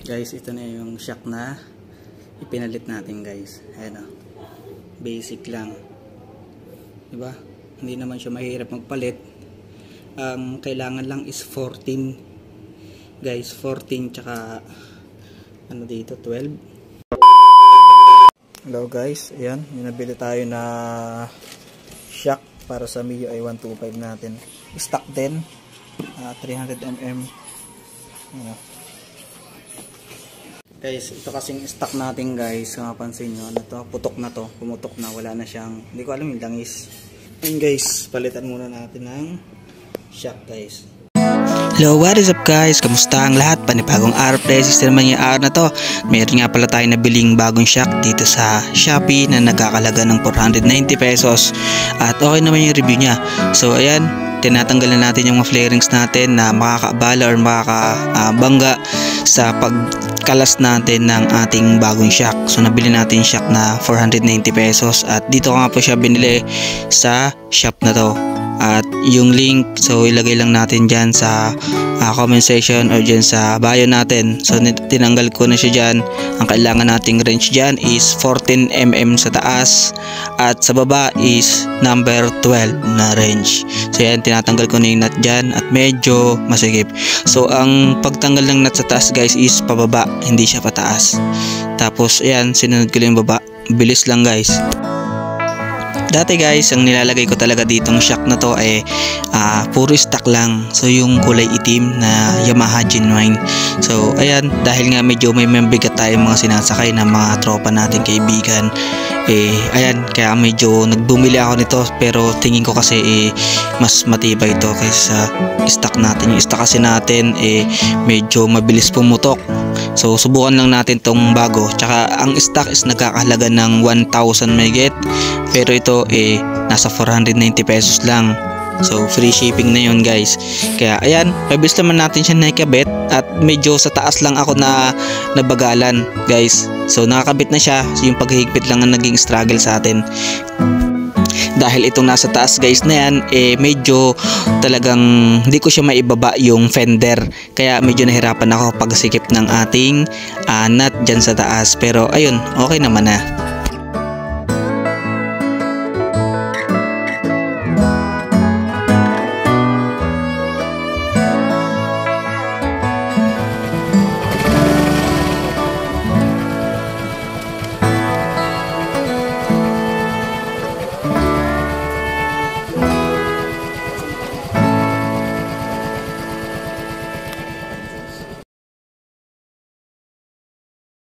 Guys, ito na yung shock na ipinalit natin, guys. Ayan o. Basic lang. Diba? Hindi naman siya mahirap magpalit. Ang kailangan lang is 14. Guys, 14 tsaka ano dito, 12. Hello guys. Ayan, may nabili tayo na shock para sa MIUI 125 natin. Stock din. 300mm. Ayan. Guys, ito kasing stock natin, guys. Kung mapansin nyo, ano to, putok na to. Pumutok na, wala na siyang, hindi ko alam yung langis. Ayun guys, palitan muna natin ng shock, guys. Hello, what is up guys? Kamusta ang lahat? Panibagong araw, places naman yung araw na to. Meron nga pala tayo nabiling bagong shock dito sa Shopee na nagkakalaga ng 490 pesos. At okay naman yung review niya. So ayan, tinatanggal na natin yung mga flarings natin na makakaabala or makakabangga sa pagkalas natin ng ating bagong shock. So nabili natin shock na 490 pesos at dito nga po siya binili sa shop na to. At yung link, so ilagay lang natin dyan sa comment section or dyan sa bio natin. So tinanggal ko na siya dyan. Ang kailangan nating range dyan is 14mm sa taas at sa baba is number 12 na range. So yan, tinatanggal ko na yung nut dyan at medyo masigip. So ang pagtanggal ng nut sa taas guys is pababa, hindi siya pataas. Tapos ayan, sinunod ko lang yung baba. Bilis lang guys. Dati guys, ang nilalagay ko talaga ditong shock na to ay puro stock lang. So yung kulay itim na Yamaha Genuine. So ayan, dahil nga medyo may mabigat tayo mga sinasakay na mga tropa natin kaibigan. Ayan, kaya medyo nagbumili ako nito. Pero tingin ko kasi mas matibay ito kaysa stock natin. Yung stock kasi natin medyo mabilis pumutok. So subukan lang natin tong bago. Tsaka ang stock is nagkakahalaga ng 1,000 megit. Pero ito nasa 490 pesos lang. So free shipping na yun guys. Kaya ayan, mabilis naman natin siya naikabit. At medyo sa taas lang ako na nabagalan guys. So nakakabit na siya. So, yung paghihigpit lang ang naging struggle sa atin. Dahil itong nasa taas guys na yan, medyo talagang hindi ko siya maibaba yung fender. Kaya medyo nahirapan ako pagsikip ng ating nut dyan sa taas. Pero ayun, okay naman na.